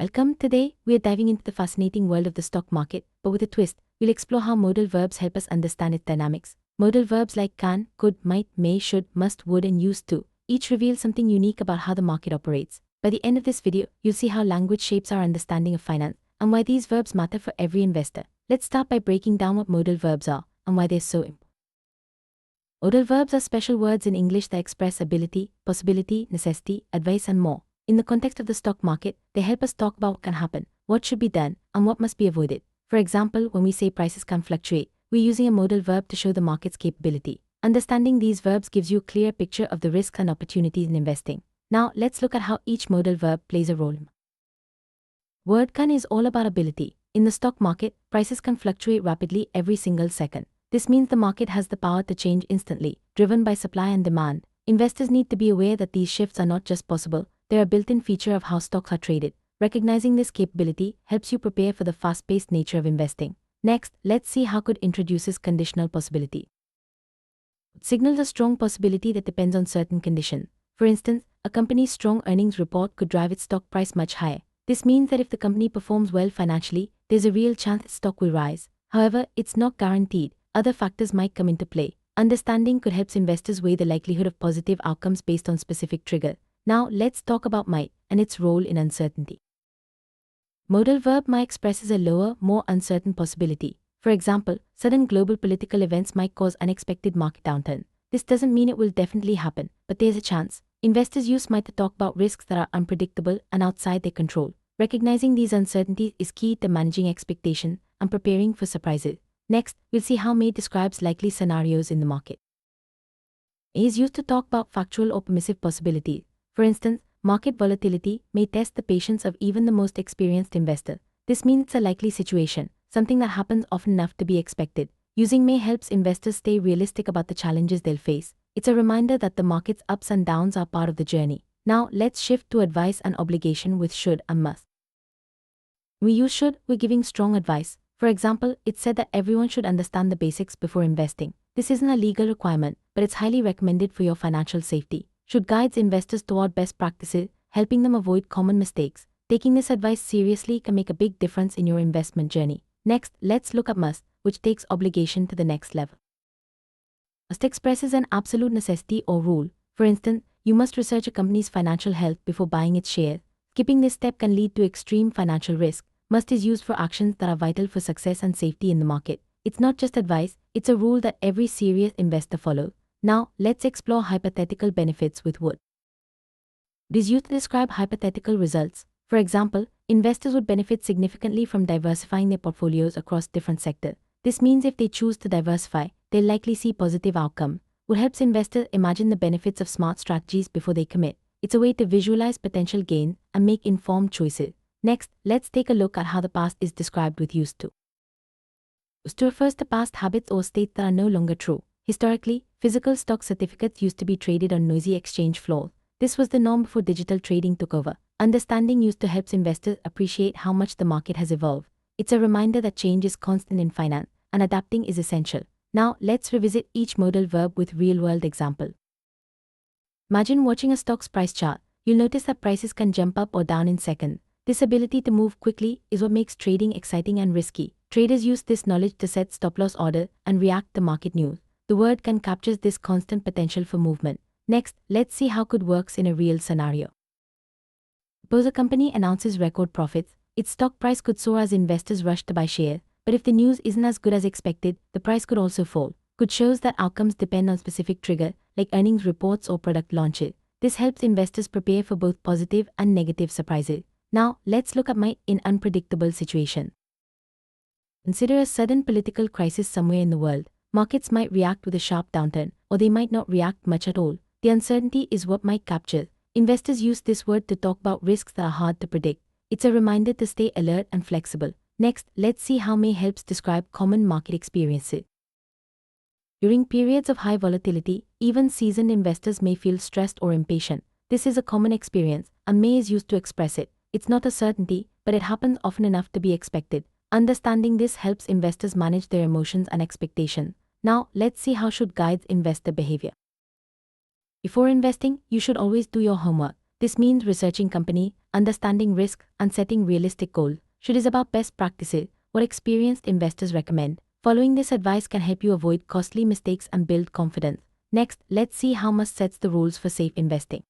Welcome. Today, we are diving into the fascinating world of the stock market, but with a twist. We'll explore how modal verbs help us understand its dynamics. Modal verbs like can, could, might, may, should, must, would, and used to each reveal something unique about how the market operates. By the end of this video, you'll see how language shapes our understanding of finance and why these verbs matter for every investor. Let's start by breaking down what modal verbs are and why they're so important. Modal verbs are special words in English that express ability, possibility, necessity, advice, and more. In the context of the stock market, they help us talk about what can happen, what should be done, and what must be avoided. For example, when we say prices can fluctuate, we're using a modal verb to show the market's capability. Understanding these verbs gives you a clear picture of the risks and opportunities in investing. Now, let's look at how each modal verb plays a role. Word can is all about ability. In the stock market, prices can fluctuate rapidly every single second. This means the market has the power to change instantly, driven by supply and demand. Investors need to be aware that these shifts are not just possible, they're a built-in feature of how stocks are traded. Recognizing this capability helps you prepare for the fast-paced nature of investing. Next, let's see how could introduces conditional possibility. It signals a strong possibility that depends on certain conditions. For instance, a company's strong earnings report could drive its stock price much higher. This means that if the company performs well financially, there's a real chance its stock will rise. However, it's not guaranteed. Other factors might come into play. Understanding could help investors weigh the likelihood of positive outcomes based on specific trigger. Now, let's talk about might and its role in uncertainty. Modal verb might expresses a lower, more uncertain possibility. For example, sudden global political events might cause unexpected market downturn. This doesn't mean it will definitely happen, but there's a chance. Investors use might to talk about risks that are unpredictable and outside their control. Recognizing these uncertainties is key to managing expectation and preparing for surprises. Next, we'll see how may describes likely scenarios in the market. May is used to talk about factual or permissive possibilities. For instance, market volatility may test the patience of even the most experienced investor. This means it's a likely situation, something that happens often enough to be expected. Using may helps investors stay realistic about the challenges they'll face. It's a reminder that the market's ups and downs are part of the journey. Now, let's shift to advice and obligation with should and must. We use should, we're giving strong advice. For example, it's said that everyone should understand the basics before investing. This isn't a legal requirement, but it's highly recommended for your financial safety. Should guides investors toward best practices, helping them avoid common mistakes. Taking this advice seriously can make a big difference in your investment journey. Next, let's look at must, which takes obligation to the next level. Must expresses an absolute necessity or rule. For instance, you must research a company's financial health before buying its shares. Skipping this step can lead to extreme financial risk. Must is used for actions that are vital for success and safety in the market. It's not just advice, it's a rule that every serious investor follows. Now, let's explore hypothetical benefits with would. It is used to describe hypothetical results. For example, investors would benefit significantly from diversifying their portfolios across different sectors. This means if they choose to diversify, they'll likely see positive outcome. Would helps investors imagine the benefits of smart strategies before they commit. It's a way to visualize potential gain and make informed choices. Next, let's take a look at how the past is described with used to. Used to refers to past habits or states that are no longer true. Historically, physical stock certificates used to be traded on noisy exchange floors. This was the norm before digital trading took over. Understanding used to helps investors appreciate how much the market has evolved. It's a reminder that change is constant in finance, and adapting is essential. Now, let's revisit each modal verb with real-world example. Imagine watching a stock's price chart. You'll notice that prices can jump up or down in seconds. This ability to move quickly is what makes trading exciting and risky. Traders use this knowledge to set stop-loss orders and react to market news. The word can capture this constant potential for movement. Next, let's see how could works in a real scenario. Suppose a company announces record profits. Its stock price could soar as investors rush to buy shares, but if the news isn't as good as expected, the price could also fall. Could shows that outcomes depend on specific trigger, like earnings reports or product launches. This helps investors prepare for both positive and negative surprises. Now, let's look at might in unpredictable situation. Consider a sudden political crisis somewhere in the world. Markets might react with a sharp downturn, or they might not react much at all. The uncertainty is what might capture. Investors use this word to talk about risks that are hard to predict. It's a reminder to stay alert and flexible. Next, let's see how may helps describe common market experiences. During periods of high volatility, even seasoned investors may feel stressed or impatient. This is a common experience, and may is used to express it. It's not a certainty, but it happens often enough to be expected. Understanding this helps investors manage their emotions and expectations. Now, let's see how should guides investor behavior. Before investing, you should always do your homework. this means researching company, understanding risk, and setting realistic goals. Should is about best practices, what experienced investors recommend. Following this advice can help you avoid costly mistakes and build confidence. Next, let's see how must sets the rules for safe investing.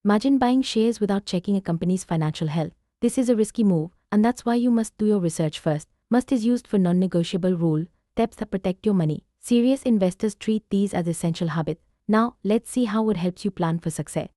Imagine buying shares without checking a company's financial health. This is a risky move, and that's why you must do your research first. Must is used for non-negotiable rule, steps that protect your money. Serious investors treat these as essential habits. Now, let's see how it helps you plan for success.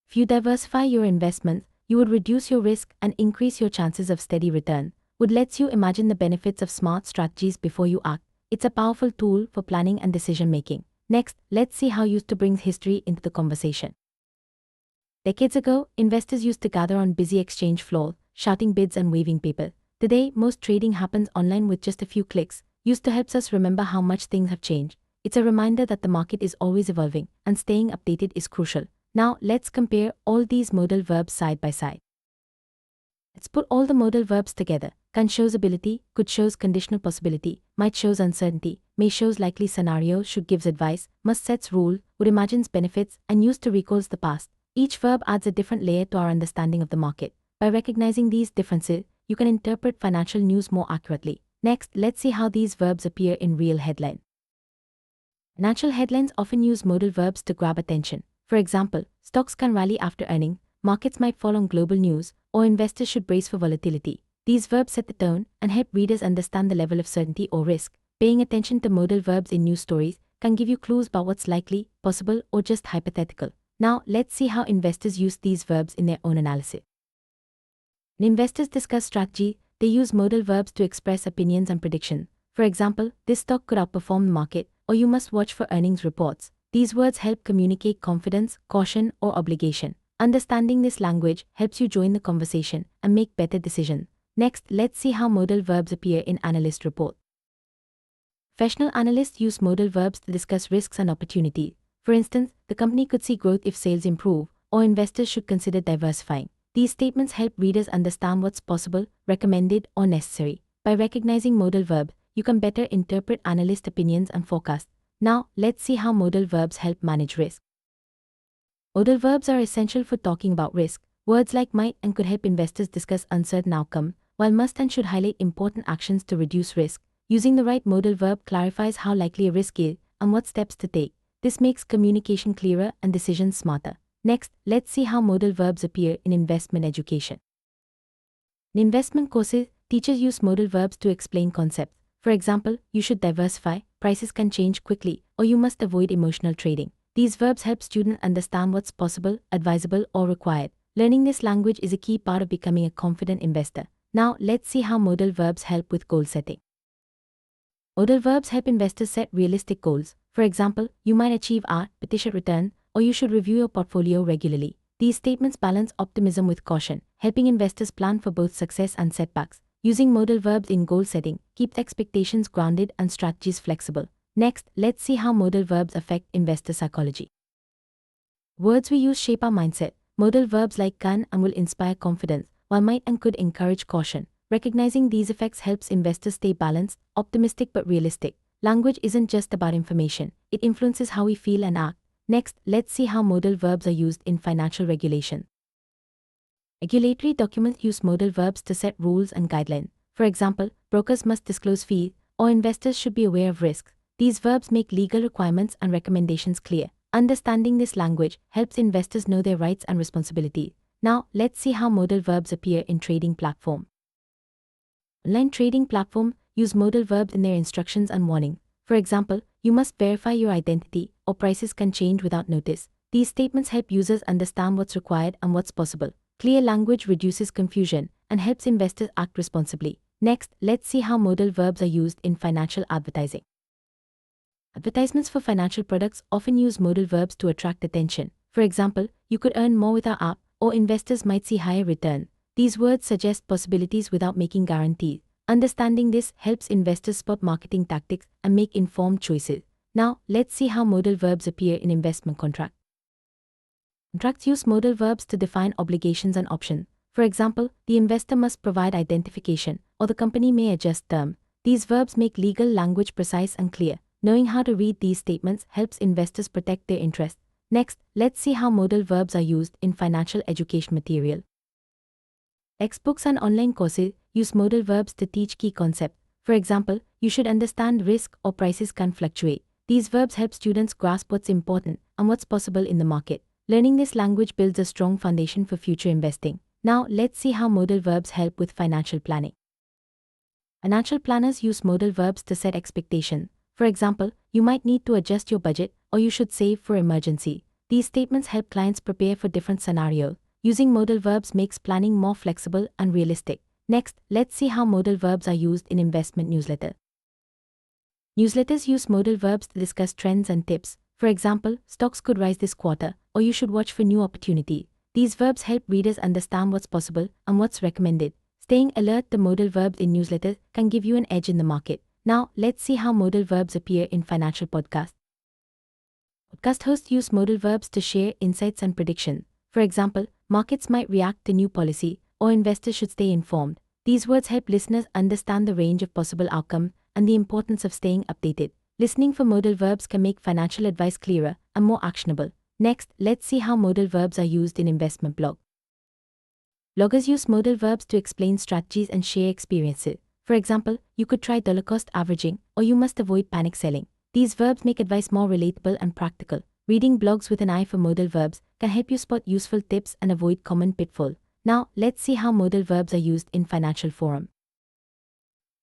If you diversify your investments, you would reduce your risk and increase your chances of steady return. Would lets you imagine the benefits of smart strategies before you act. It's a powerful tool for planning and decision making. Next, let's see how used to brings history into the conversation. Decades ago, investors used to gather on busy exchange floors, shouting bids and waving paper. Today, most trading happens online with just a few clicks. Used to helps us remember how much things have changed. It's a reminder that the market is always evolving, and staying updated is crucial. Now, let's compare all these modal verbs side by side. Let's put all the modal verbs together. Can shows ability, could shows conditional possibility, might shows uncertainty, may shows likely scenario, should gives advice, must sets rule, would imagines benefits, and used to recalls the past. Each verb adds a different layer to our understanding of the market. By recognizing these differences, you can interpret financial news more accurately. Next, let's see how these verbs appear in real headlines. Financial headlines often use modal verbs to grab attention. For example, stocks can rally after earnings, markets might fall on global news, or investors should brace for volatility. These verbs set the tone and help readers understand the level of certainty or risk. Paying attention to modal verbs in news stories can give you clues about what's likely, possible, or just hypothetical. Now, let's see how investors use these verbs in their own analysis. When investors discuss strategy, they use modal verbs to express opinions and predictions. For example, this stock could outperform the market, or you must watch for earnings reports. These words help communicate confidence, caution, or obligation. Understanding this language helps you join the conversation and make better decisions. Next, let's see how modal verbs appear in analyst reports. Professional analysts use modal verbs to discuss risks and opportunities. For instance, the company could see growth if sales improve, or investors should consider diversifying. These statements help readers understand what's possible, recommended, or necessary. By recognizing modal verbs, you can better interpret analyst opinions and forecasts. Now, let's see how modal verbs help manage risk. Modal verbs are essential for talking about risk. Words like might and could help investors discuss uncertain outcomes, while must and should highlight important actions to reduce risk. Using the right modal verb clarifies how likely a risk is and what steps to take. This makes communication clearer and decisions smarter. Next, let's see how modal verbs appear in investment education. In investment courses, teachers use modal verbs to explain concepts. For example, you should diversify, prices can change quickly, or you must avoid emotional trading. These verbs help students understand what's possible, advisable, or required. Learning this language is a key part of becoming a confident investor. Now, let's see how modal verbs help with goal setting. Modal verbs help investors set realistic goals. For example, you might achieve a petition return, or you should review your portfolio regularly. These statements balance optimism with caution, helping investors plan for both success and setbacks. Using modal verbs in goal setting keeps expectations grounded and strategies flexible. Next, let's see how modal verbs affect investor psychology. Words we use shape our mindset. Modal verbs like can and will inspire confidence, while might and could encourage caution. Recognizing these effects helps investors stay balanced, optimistic but realistic. Language isn't just about information, it influences how we feel and act. Next, let's see how modal verbs are used in financial regulation. Regulatory documents use modal verbs to set rules and guidelines. For example, brokers must disclose fees, or investors should be aware of risks. These verbs make legal requirements and recommendations clear. Understanding this language helps investors know their rights and responsibilities. Now, let's see how modal verbs appear in trading platforms. Online trading platforms use modal verbs in their instructions and warning. For example, you must verify your identity, or prices can change without notice. These statements help users understand what's required and what's possible. Clear language reduces confusion and helps investors act responsibly. Next, let's see how modal verbs are used in financial advertising. Advertisements for financial products often use modal verbs to attract attention. For example, you could earn more with our app, or investors might see higher return. These words suggest possibilities without making guarantees. Understanding this helps investors spot marketing tactics and make informed choices. Now, let's see how modal verbs appear in investment contracts. Contracts use modal verbs to define obligations and options. For example, the investor must provide identification, or the company may adjust terms. These verbs make legal language precise and clear. Knowing how to read these statements helps investors protect their interests. Next, let's see how modal verbs are used in financial education material. Textbooks and online courses use modal verbs to teach key concepts. For example, you should understand risk or prices can fluctuate. These verbs help students grasp what's important and what's possible in the market. Learning this language builds a strong foundation for future investing. Now, let's see how modal verbs help with financial planning. Financial planners use modal verbs to set expectations. For example, you might need to adjust your budget or you should save for emergency. These statements help clients prepare for different scenarios. Using modal verbs makes planning more flexible and realistic. Next, let's see how modal verbs are used in investment newsletters. Newsletters use modal verbs to discuss trends and tips. For example, stocks could rise this quarter, or you should watch for new opportunity. These verbs help readers understand what's possible and what's recommended. Staying alert to modal verbs in newsletters can give you an edge in the market. Now, let's see how modal verbs appear in financial podcasts. Podcast hosts use modal verbs to share insights and predictions. For example, markets might react to new policy, or investors should stay informed. These words help listeners understand the range of possible outcomes and the importance of staying updated. Listening for modal verbs can make financial advice clearer and more actionable. Next, let's see how modal verbs are used in investment blogs. Bloggers use modal verbs to explain strategies and share experiences. For example, you could try dollar cost averaging, or you must avoid panic selling. These verbs make advice more relatable and practical. Reading blogs with an eye for modal verbs can help you spot useful tips and avoid common pitfalls. Now, let's see how modal verbs are used in financial forums.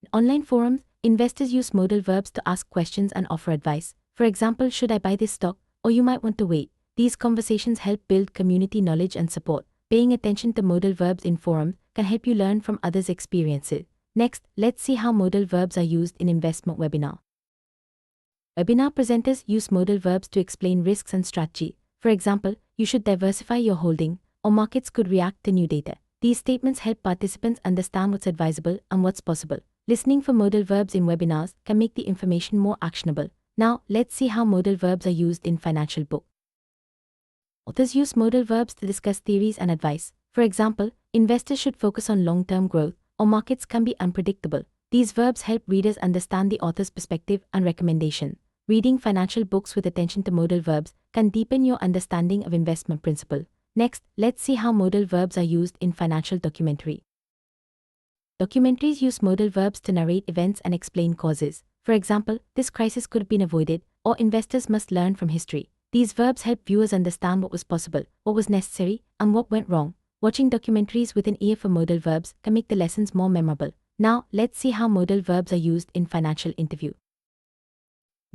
In online forums, investors use modal verbs to ask questions and offer advice. For example, should I buy this stock? Or you might want to wait. These conversations help build community knowledge and support. Paying attention to modal verbs in forums can help you learn from others' experiences. Next, let's see how modal verbs are used in investment webinar. Webinar presenters use modal verbs to explain risks and strategy. For example, you should diversify your holding, or markets could react to new data. These statements help participants understand what's advisable and what's possible. Listening for modal verbs in webinars can make the information more actionable. Now, let's see how modal verbs are used in financial books. Authors use modal verbs to discuss theories and advice. For example, investors should focus on long-term growth, or markets can be unpredictable. These verbs help readers understand the author's perspective and recommendation. Reading financial books with attention to modal verbs can deepen your understanding of investment principles. Next, let's see how modal verbs are used in financial documentary. Documentaries use modal verbs to narrate events and explain causes. For example, this crisis could have been avoided, or investors must learn from history. These verbs help viewers understand what was possible, what was necessary, and what went wrong. Watching documentaries with an ear for modal verbs can make the lessons more memorable. Now, let's see how modal verbs are used in financial interview.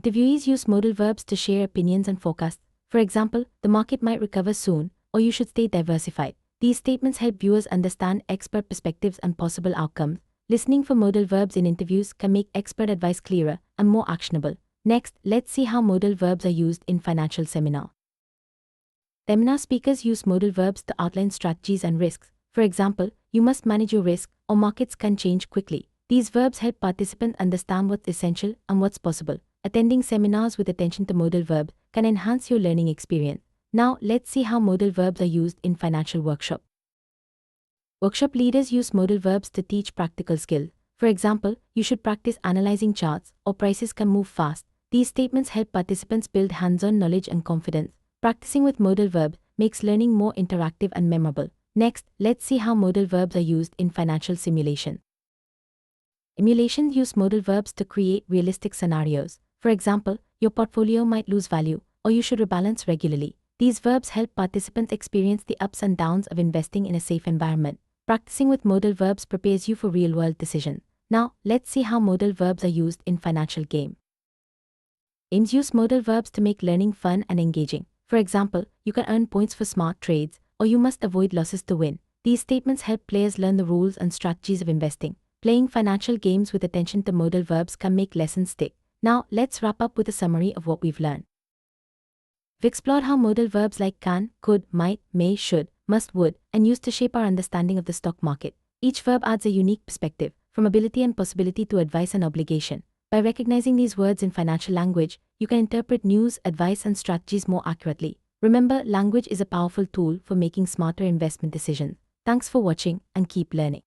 Interviewees use modal verbs to share opinions and forecasts. For example, the market might recover soon, or you should stay diversified. These statements help viewers understand expert perspectives and possible outcomes. Listening for modal verbs in interviews can make expert advice clearer and more actionable. Next, let's see how modal verbs are used in financial seminar. Seminar speakers use modal verbs to outline strategies and risks. For example, you must manage your risk, or markets can change quickly. These verbs help participants understand what's essential and what's possible. Attending seminars with attention to modal verbs can enhance your learning experience. Now, let's see how modal verbs are used in financial workshop. Workshop leaders use modal verbs to teach practical skills. For example, you should practice analyzing charts, or prices can move fast. These statements help participants build hands-on knowledge and confidence. Practicing with modal verbs makes learning more interactive and memorable. Next, let's see how modal verbs are used in financial simulation. Simulations use modal verbs to create realistic scenarios. For example, your portfolio might lose value, or you should rebalance regularly. These verbs help participants experience the ups and downs of investing in a safe environment. Practicing with modal verbs prepares you for real-world decisions. Now, let's see how modal verbs are used in financial game. Games use modal verbs to make learning fun and engaging. For example, you can earn points for smart trades, or you must avoid losses to win. These statements help players learn the rules and strategies of investing. Playing financial games with attention to modal verbs can make lessons stick. Now, let's wrap up with a summary of what we've learned. We've explored how modal verbs like can, could, might, may, should, must, would, and used to shape our understanding of the stock market. Each verb adds a unique perspective, from ability and possibility to advice and obligation. By recognizing these words in financial language, you can interpret news, advice, and strategies more accurately. Remember, language is a powerful tool for making smarter investment decisions. Thanks for watching and keep learning.